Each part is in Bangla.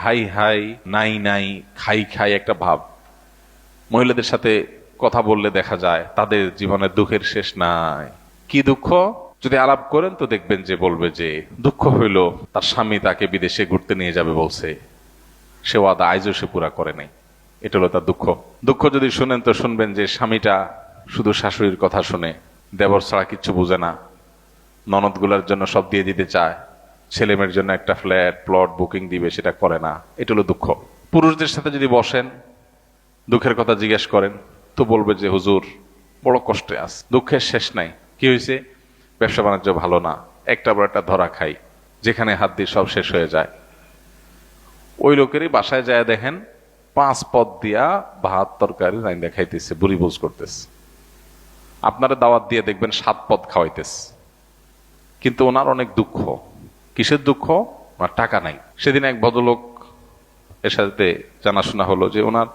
হাই হাই, নাই নাই, খাই খাই একটা ভাব। মহিলাদের সাথে কথা বললে দেখা যায় তাদের জীবনের দুঃখের শেষ নাই। কি দুঃখ? যদি আলাপ করেন তো দেখবেন যে বলবে যে দুঃখ হইল তার স্বামী তাকে বিদেশে ঘুরতে নিয়ে যাবে বলছে, সে ওয়াদা আইজও সে পুরা করে নাই। এটা হলো তার দুঃখ। দুঃখ যদি শুনেন তো শুনবেন যে স্বামীটা শুধু শাশুড়ির কথা শুনে, দেবর ছাড়া কিচ্ছু বুঝে না, ননদগুলার জন্য সব দিয়ে দিতে চায়, ছেলেমেয়ের জন্য একটা ফ্ল্যাট প্লট বুকিং দিবে সেটা করে না। এটা হলো দুঃখ। পুরুষদের সাথে যদি বসেন দুঃখের কথা জিজ্ঞেস করেন তো বলবে যে হুজুর বড় কষ্টে আছে, দুঃখের শেষ নাই। কি হয়েছে? ব্যবসা বাণিজ্য ভালো না, একটা বড় একটা ধরা খাই, যেখানে হাত দিয়ে সব শেষ হয়ে যায়। ওই লোকেরই বাসায় যায় দেখেন 5 পদ দিয়া ভাত তরকারি রাইন্দা খাইতেছে, বুড়ি বুঝ করতেছে। আপনারা দাওয়াত দিয়ে দেখবেন 7 পদ খাওয়াইতেছে, কিন্তু ওনার অনেক দুঃখ। কিসের দুঃখ? ওনার টাকা নাই। সেদিন এক ভদ্রলোক এর সাথে জানাশোনা হলো যে ওনার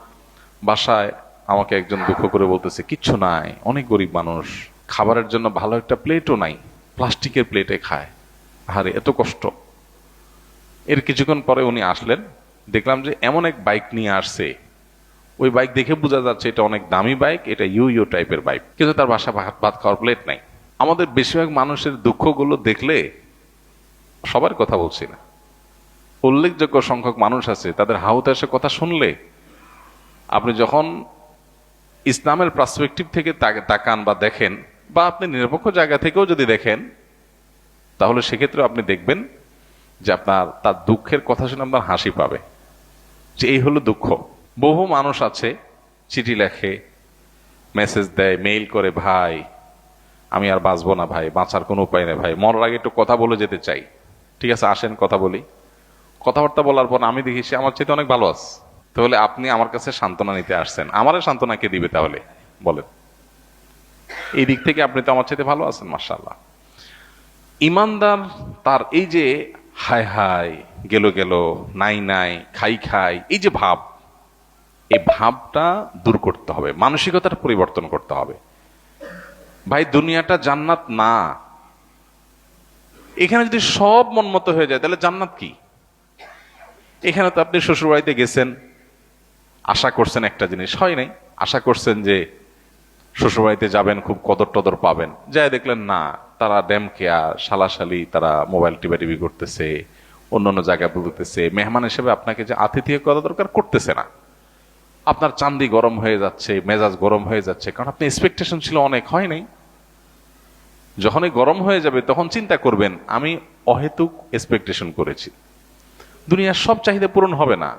বাসায় আমাকে একজন দুঃখ করে বলতেছে কিচ্ছু নাই, অনেক গরিব মানুষ, খাবারের জন্য ভালো একটা প্লেটও নাই, প্লাস্টিকের প্লেটে খায়, আরে এত কষ্ট। এর কিছুক্ষণ পরে উনি আসলেন, দেখলাম যে এমন এক বাইক নিয়ে আসছে, ওই বাইক দেখে বোঝা যাচ্ছে এটা অনেক দামি বাইক, এটা ইউ টাইপের বাইক, কিন্তু তার বাসা ভাত খাওয়ার প্লেট নাই। আমাদের বেশিরভাগ মানুষের দুঃখগুলো দেখলে, সবার কথা বলছি না, উল্লেখযোগ্য সংখ্যক মানুষ আছে তাদের হাউতাসের কথা শুনলে আপনি যখন ইসলামের পার্সপেক্টিভ থেকে তাকান বা দেখেন, বা আপনি নিরপেক্ষ জায়গা থেকেও যদি দেখেন, তাহলে সেক্ষেত্রে আপনি দেখবেন যে আপনার তার দুঃখের কথা শুনে আপনার হাসি পাবে, যে এই হলো দুঃখ। বহু মানুষ আছে চিঠি লেখে, মেসেজ দেয়, মেইল করে, ভাই আমি আর বাঁচবো না ভাই, বাঁচার কোনো উপায় নেই ভাই, মরার আগে একটু কথা বলে যেতে চাই। ঠিক আছে, আসেন কথা বলি। কথাবার্তা বলার পর আমি দেখি সে আমার চাইতে অনেক ভালো আছে। তাহলে আপনি আমার কাছে সান্ত্বনা নিতে আসছেন, আমারও সান্ত্বনা কে দিবে তাহলে বলেন? এই দিক থেকে আপনি তো আমার চাইতে ভালো আছেন, মাশাআল্লাহ। ইমানদার তার এই যে হায় হায়, গেল গেল, নাই নাই, খাই খাই, এই যে ভাব, এই ভাবটা দূর করতে হবে, মানসিকতার পরিবর্তন করতে হবে। ভাই দুনিয়াটা জান্নাত না। এখানে যদি সব মনমত হয়ে যায় তাহলে জান্নাত কি? এখানে তো আপনি শ্বশুর বাড়িতে গেছেন, আশা করছেন একটা জিনিস, হয় নাই। আশা করছেন যে শ্বশুরবাড়িতে যাবেন, খুব কদর টদর পাবেন, যাই দেখলেন না, তারা ড্যাম কেয়ার, শালাশালি, তারা মোবাইল টিপি করতেছে, অন্যান্য জায়গায় বলতেছে, মেহমান হিসেবে আপনাকে যে আতিথেয় করা দরকার করতেছে না। আপনার চান্দি গরম হয়ে যাচ্ছে, মেজাজ গরম হয়ে যাচ্ছে, কারণ আপনি এক্সপেকটেশন ছিল অনেক, হয় নাই। যখনই গরম হয়ে যাবে তখন চিন্তা করবেন আমি অহেতুক এক্সপেকটেশন করেছি। দুনিয়ার সব চাহিদা পূরণ হবে না।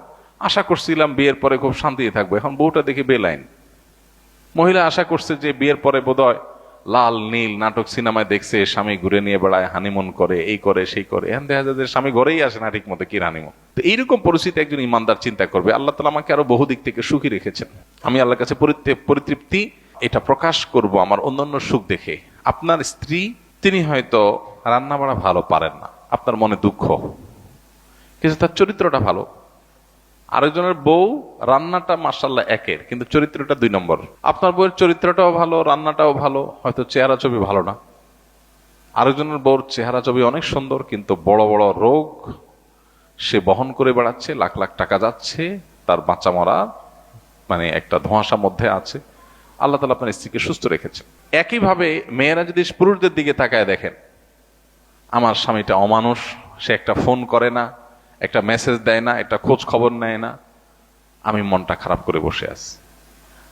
আশা করছিলাম বিয়ের পরে খুব শান্তিতে থাকবো, এখন বউটা দেখে বেলাইন। মহিলা আশা করছে যে বিয়ের পরে বোধহয় লাল নীল নাটক সিনেমায় দেখছে, স্বামী ঘুরে নিয়ে বেড়ায়, হানিমুন করে, এই করে সেই করে, এখন দেখা যায় যে স্বামী ঘরেই আসে না ঠিক মতো, কি হানিমুন। তো এইরকম পরিস্থিতি একজন ইমানদার চিন্তা করবে আল্লাহ তাআলা আমাকে আরো বহু দিক থেকে সুখী রেখেছেন, আমি আল্লাহর কাছে পরিতৃপ্তি এটা প্রকাশ করব আমার অন্যান্য সুখ দেখে। আপনার স্ত্রী তিনি হয়তো রান্না বাড়া ভালো পারেন না, আপনার মনে দুঃখ, কিন্তু তার চরিত্রটা ভালো। আরেকজনের বউ রান্নাটা মাশাআল্লাহ একের, কিন্তু চরিত্রটা 2 নম্বর। আপনার বউয়ের চরিত্রটাও ভালো, রান্নাটাও ভালো, হয়তো চেহারা ছবি ভালো না। আরেকজনের বউর চেহারা ছবি অনেক সুন্দর, কিন্তু বড় বড় রোগ সে বহন করে বেড়াচ্ছে, লাখ লাখ টাকা যাচ্ছে, তার বাঁচা মরা মানে একটা ধোঁয়াশার মধ্যে আছে। আল্লাহ তাআলা আপনার স্ত্রীকে সুস্থ রেখেছেন। একইভাবে মেয়েরা যদি পুরুষদের দিকে তাকায় দেখেন, আমার স্বামীটা অমানুষ, সে একটা ফোন করে না, একটা মেসেজ দেয় না, একটা খোঁজ খবর নেয় না, আমি মনটা খারাপ করে বসে আছি।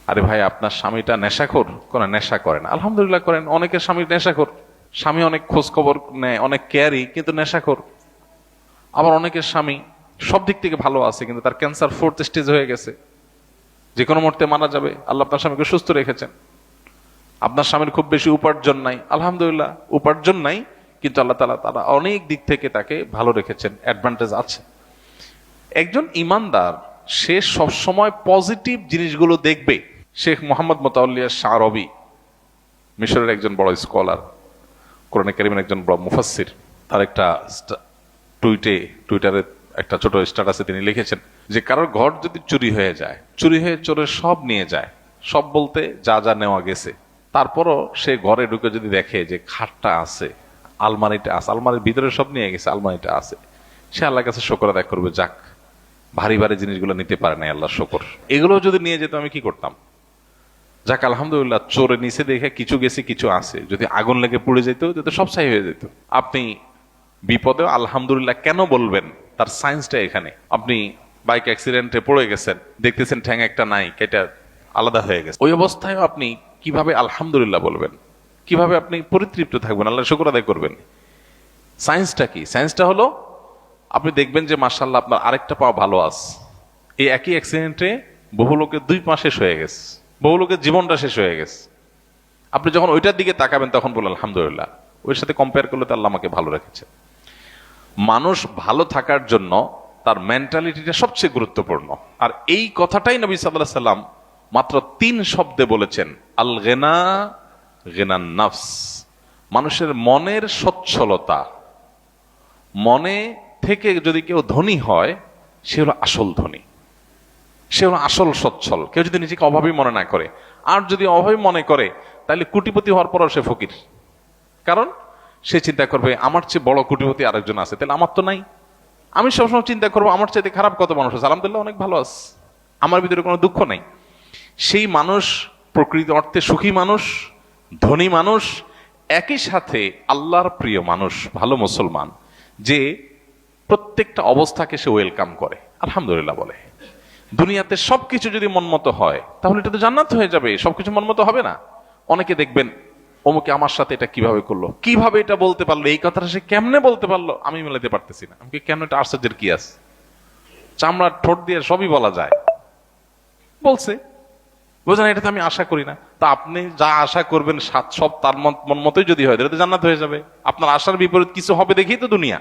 আরে ভাই আপনার স্বামীটা নেশাখোর? কোন নেশা করেন, আলহামদুলিল্লাহ করেন। অনেকের স্বামী নেশাখোর, স্বামী অনেক খোঁজ খবর নেয়, অনেক কেয়ারি, কিন্তু নেশাখোর। আবার অনেকের স্বামী সব দিক থেকে ভালো আছে, কিন্তু তার ক্যান্সার 4th স্টেজ হয়ে গেছে, যে কোনো মুহূর্তে মারা যাবে। আল্লাহ আপনার স্বামীকে সুস্থ রেখেছেন। আপনার স্বামীর খুব বেশি উপার্জন নাই, আলহামদুলিল্লাহ উপার্জন নাই, কিন্তু আল্লাহ তাআলা তারা অনেক দিক থেকে তাকে ভালো রেখেছেন, অ্যাডভান্টেজ আছে। একজন ইমানদার সে সবসময় পজিটিভ জিনিসগুলো দেখবে। শেখ মোহাম্মদ মোতাওয়াল্লিয়া শারবি, মিশরের একজন বড় স্কলার, কোরআনে কারীমের একজন বড় মুফাসসির, তার একটা টুইটারে একটা ছোট স্ট্যাটাসে তিনি লিখেছেন যে কারোর ঘর যদি চুরি হয়ে যায়, চুরি হয়ে চোরের সব নিয়ে যায়, সব বলতে যা যা নেওয়া গেছে, তারপরও সে ঘরে ঢুকে যদি দেখে যে খাটটা আছে, আলমারিটা আছে, আলমারির ভিতরে সব নিয়ে গেছে, আলমারিটা আছে, সে আল্লাহর কাছে শুকর আদায় করবে, যাক ভারী ভারী জিনিসগুলো নিতে পারে নাই, আল্লাহ শকর। এগুলো যদি নিয়ে যেত আমি কি করতাম? যাক আলহামদুলিল্লাহ, চোরে নিচে দেখে কিছু গেছে কিছু আছে, যদি আগুন লেগে পুড়ে যেত তো সব ছাই হয়ে যেত। আপনি বিপদে আলহামদুলিল্লাহ কেন বলবেন, তার সায়েন্সটা এখানে। আপনি বাইক অ্যাক্সিডেন্টে পড়ে গেছেন, দেখতেছেন ঠ্যাং একটা নাই, কেটে আলাদা হয়ে গেছে, ওই অবস্থায় আপনি কিভাবে আলহামদুলিল্লাহ বলবেন? কিভাবে আপনি পরিতৃপ্ত থাকবেন, আল্লাহ শুকর আদায় করবেন? সায়েন্সটা কি? সায়েন্সটা হলো, আপনি দেখবেন যে মাশাআল্লাহ আপনার আরেকটা পা ভালো আছে। এই একই অ্যাক্সিডেন্টে বহু লোকের 2 পা শেষ হয়ে গেছে, বহু লোকের জীবনটা শেষ হয়ে গেছে। আপনি যখন ওইটার দিকে তাকাবেন তখন বললেন আলহামদুলিল্লাহ, ওর সাথে কম্পেয়ার করলে তো আল্লাহ আমাকে ভালো রেখেছে। মানুষ ভালো থাকার জন্য তার মেন্টালিটিটা সবচেয়ে গুরুত্বপূর্ণ। আর এই কথাটাই নবী সাল্লাল্লাহু আলাইহি সাল্লাম মাত্র 3 শব্দে বলেছেন, আল গিনা গিনান নাফস। মানুষের মনের সচ্ছলতা, মনে থেকে যদি কেউ ধনী হয় সে হলো আসল ধনী, সে হলো আসল সচ্ছল। কেউ যদি নিজেকে অভাবী মনে না করে, আর যদি অভাবী মনে করে তাহলে কোটিপতি হওয়ার পরও সে ফকির। কারণ সে চিন্তা করবে আমার চেয়ে বড় কোটিপতি আরেকজন আছে, তাহলে আমার তো নাই। আমি সবসময় চিন্তা করবো আমার চাইতে খারাপ কত মানুষ আছে, আলহামদুলিল্লাহ অনেক ভালো আছে, আমার ভিতরে কোনো দুঃখ নাই। সেই মানুষ প্রকৃত অর্থে সুখী মানুষ, ধনী মানুষ, একই সাথে আল্লাহর প্রিয় মানুষ, ভালো মুসলমান, যে প্রত্যেকটা অবস্থাকে সে ওয়েলকাম করে, আলহামদুলিল্লাহ বলে। দুনিয়াতে সবকিছু যদি মনমতো হয় তাহলে এটা তো জান্নাত হয়ে যাবে। সবকিছু মনমতো হবে না। অনেকে দেখবেন অমুকে আমার সাথে এটা কিভাবে করলো, কিভাবে এটা বলতে পারলো, এই কথাটা সে কেমনে বলতে পারলো, আমি মেলাতে পারতেছি না। আমি কেন, এটা আশ্চর্যের কি আছে? চামড়ার ঠোঁট দিয়ে সবই বলা যায়, বলছে, বোঝেন? এটা তো আমি আশা করি না। তা আপনি যা আশা করবেন সব তার মন মতোই যদি হয় তাহলে তো জান্নাত হয়ে যাবে। আপনার আশার বিপরীত কিছু হবে দেখেই তো দুনিয়া।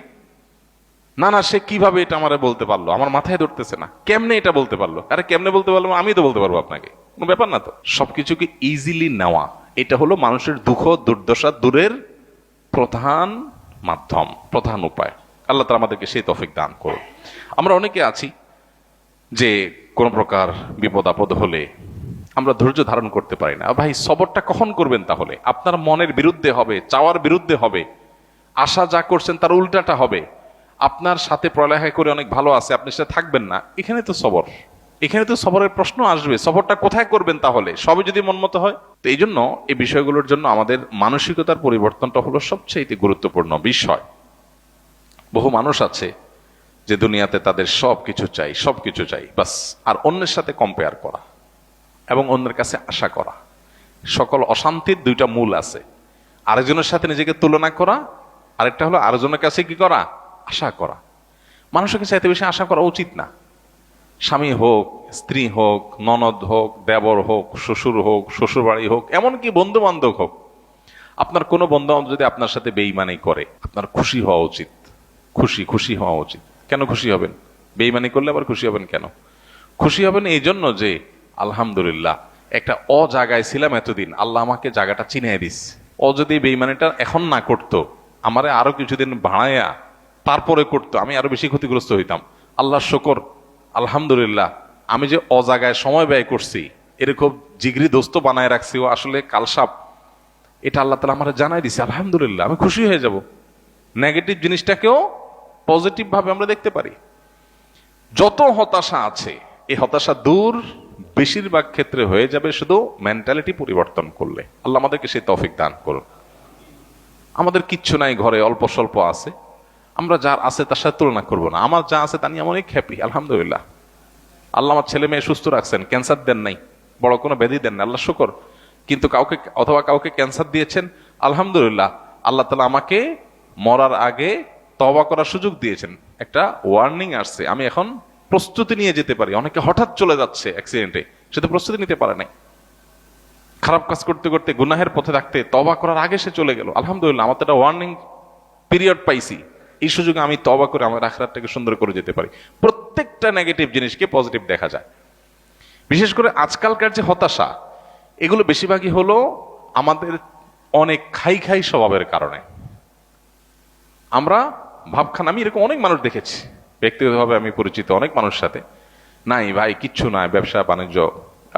না না, সে কিভাবে এটা আমারে বলতে পারলো, আমার মাথায় ধরতেছে না, কেমনে এটা বলতে পারলো? আরে কেমনে বলতে পারলো, আমি তো বলতে পারবো আপনাকে, কোনো ব্যাপার না তো। সবকিছুকে ইজিলি নেওয়া, এটা হলো মানুষের দুঃখ দুর্দশা দূরের প্রধান মাধ্যম, প্রধান উপায়। আল্লাহ তাআলা আমাদেরকে সেই তৌফিক দান করুন। আমরা অনেকে আছি যে কোনো প্রকার বিপদ আপদ হলে আমরা ধৈর্য ধারণ করতে পারি না। ভাই, সবরটা কখন করবেন? তাহলে আপনার মনের বিরুদ্ধে হবে, চাওয়ার বিরুদ্ধে হবে, আশা যা করছেন তার উল্টাটা হবে। আপনার সাথে পড়ালেখা করে অনেক ভালো আছে, আপনি সেটা থাকবেন না, এখানে তো সবর, এখানে তো সবরের প্রশ্ন আসবে। সবরটা কোথায় করবেন তাহলে? সবই যদি মন মতো হয়। তো এই জন্য এই বিষয়গুলোর জন্য আমাদের মানসিকতার পরিবর্তনটা হলো সবচেয়ে গুরুত্বপূর্ণ বিষয়। বহু মানুষ আছে যে দুনিয়াতে তাদের সবকিছু চাই, সবকিছু চাই বাস, আর অন্যের সাথে কম্পেয়ার করা এবং অন্যের কাছে আশা করা। সকল অশান্তির 2টা মূল আছে, আরেকজনের সাথে নিজেকে তুলনা করা, আরেকটা হলো আরেকজনের কাছে কি করা, আশা করা। মানুষকে চাইতে বেশি আশা করা উচিত না। স্বামী হোক, স্ত্রী হোক, ননদ হোক, দেবর হোক, শ্বশুর হোক, শ্বশুর বাড়ি হোক, এমনকি বন্ধু বান্ধব হোক, আপনার কোনো বন্ধু বান্ধব যদি আপনার সাথে বেঈমানি করে, আপনার খুশি হওয়া উচিত। খুশি হওয়া উচিত। কেন খুশি হবেন? বেঈমানি করলে আবার খুশি হবেন কেন? খুশি হবেন এই জন্য যে আলহামদুলিল্লাহ একটা জায়গায় ছিলাম এতদিন, আল্লাহ আমাকে জায়গাটা চিনিয়ে দিস। যদি বেঈমানিটা এখন না করতো, আমারে আরো কিছুদিন ভাড়াইয়া তারপরে করতো, আমি আরো বেশি ক্ষতিগ্রস্ত হইতাম। আল্লাহ শুকর, আলহামদুলিল্লাহ আমি যে জায়গায় সময় ব্যয় করছি, এরকম জিগরি দোস্ত বানায় রাখছি, ও আসলে কালসাপ, এটা আল্লাহ তাআলা আমার জানাই দিছে। আলহামদুলিল্লাহ, আমি খুশি হয়ে যাব। নেগেটিভ জিনিসটাকেও পজিটিভ ভাবে আমরা দেখতে পারি। যত হতাশা আছে, এই হতাশা দূর বেশিরভাগ ক্ষেত্রে হয়ে যাবে শুধু মেন্টালিটি পরিবর্তন করলে। আল্লাহ আমাদেরকে সেই তৌফিক দান করুন। আমাদের কিচ্ছু নাই, ঘরে অল্প স্বল্প আছে, আমরা যার আছে তার সাথে তুলনা করবো না। আমার যা আছে তা নিয়ে আমি অনেক হ্যাপি, আলহামদুলিল্লাহ। আল্লাহ আমার ছেলে মেয়ে সুস্থ রাখছেন, ক্যান্সার দেন নাই, বড় কোনো ব্যাধি দেন না, আল্লাহ শুকর। কিন্তু কাউকে ক্যান্সার দিয়েছেন, আলহামদুলিল্লাহ। আল্লাহ তাআলা আমাকে মরার আগে তওবা করার সুযোগ দিয়েছেন, একটা ওয়ার্নিং আসছে, আমি এখন প্রস্তুতি নিয়ে যেতে পারি। অনেকে হঠাৎ চলে যাচ্ছে অ্যাক্সিডেন্টে, সে তো প্রস্তুতি নিতে পারে নাই, খারাপ কাজ করতে করতে গুনাহের পথে থাকতে তওবা করার আগে সে চলে গেল। আলহামদুলিল্লাহ, আমার তো একটা ওয়ার্নিং পিরিয়ড পাইছি, এই সুযোগে আমি তওবা করে আমার আখিরাতটাকে সুন্দর করে যেতে পারি। প্রত্যেকটা নেগেটিভ জিনিসকে পজিটিভ দেখা যায়। বিশেষ করে আজকালকার যে হতাশা, এগুলো বেশিরভাগই হলো আমাদের অনেক খাই স্বভাবের কারণে। আমরা ভাবখান, আমি এরকম অনেক মানুষ দেখেছি, ব্যক্তিগতভাবে আমি পরিচিত অনেক মানুষের সাথে, নাই ভাই কিচ্ছু নাই, ব্যবসা বাণিজ্য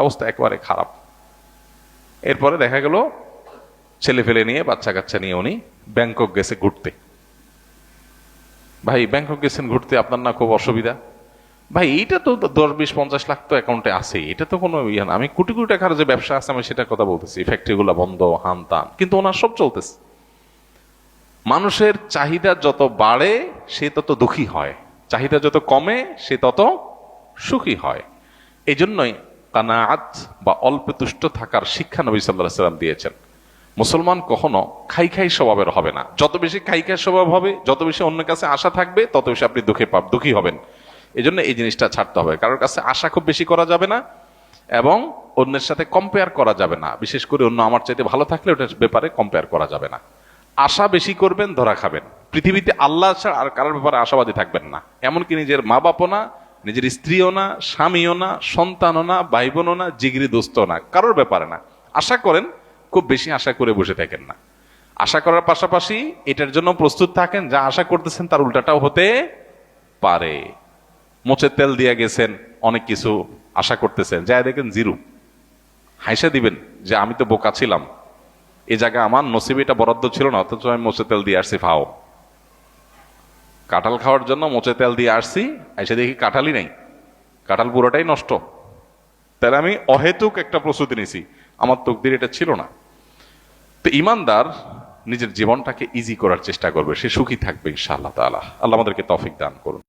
অবস্থা একেবারে খারাপ। এরপরে দেখা গেল ছেলে ফেলে নিয়ে, বাচ্চা কাচ্চা নিয়ে উনি ব্যাংকক গেছে ঘুরতে। ভাই ব্যাংকক গেছেন ঘুরতে, আপনার না খুব অসুবিধা? ভাই এইটা তো 10, 20, 50 লাখ তো অ্যাকাউন্টে আছে, এটা তো কোনো ইয়ে না। আমি কোটি কোটি টাকার যে ব্যবসা আছে আমি সেটার কথা বলতেছি, ফ্যাক্টরি গুলা বন্ধ, হান তান, কিন্তু ওনার সব চলতেছে। মানুষের চাহিদা যত বাড়ে সে তত দুঃখী হয়, চাহিদা যত কমে সে তত সুখী হয়। এই জন্যই কানাআত বা অল্প তুষ্ট থাকার শিক্ষা নবী সাল্লাল্লাহু আলাইহি ওয়াসাল্লাম দিয়েছেন। মুসলমান কখনো খাই খাই স্বভাবের হবে না। যত বেশি খাই খাই স্বভাব হবে, যত বেশি অন্যের কাছে আশা থাকবে, তত বেশি আপনি দুঃখী হবেন। এই জন্য এই জিনিসটা ছাড়তে হবে। কারোর কাছে আশা খুব বেশি করা যাবে না এবং অন্যের সাথে কম্পেয়ার করা যাবে না। বিশেষ করে অন্য আমার চাইতে ভালো থাকলে ওটার ব্যাপারে কম্পেয়ার করা যাবে না। আশা বেশি করবেন, ধরা খাবেন। পৃথিবীতে আল্লাহ ছাড়া আর কারোর ব্যাপারে আশাবাদী থাকবেন না। এমনকি নিজের মা বাপও না, নিজের স্ত্রীও না, স্বামীও না, সন্তানও না, ভাই বোনও না, জিগরি দোস্তও না, কারোর ব্যাপারে না। আশা করেন, খুব বেশি আশা করে বসে থাকেন না। আশা করার পাশাপাশি এটার জন্য প্রস্তুত থাকেন যা আশা করতেছেন তার উল্টাটাও হতে পারে। মোচের তেল দিয়ে গেছেন, অনেক কিছু আশা করতেছেন, যাই দেখেন জিরো। হাইসা দিবেন যে আমি তো বোকা ছিলাম, এই জায়গায় আমার নসিবে এটা বরাদ্দ ছিল না, অথচ আমি মোচে তেল দিয়ে আসছি। ফাও, কাঁঠাল খাওয়ার জন্য মোচে তেল দিয়ে আসছি, এসে দেখি কাঁঠালই নেই, কাঁঠাল পুরোটাই নষ্ট। তাহলে আমি অহেতুক একটা প্রস্তুতি নিছি, আমার তকদির এটা ছিল না। তো ইমানদার নিজের জীবনটাকে ইজি করার চেষ্টা করবে, সে সুখী থাকবে ইনশাআল্লাহ তাআলা। আল্লাহ আমাদেরকে তৌফিক দান করুন।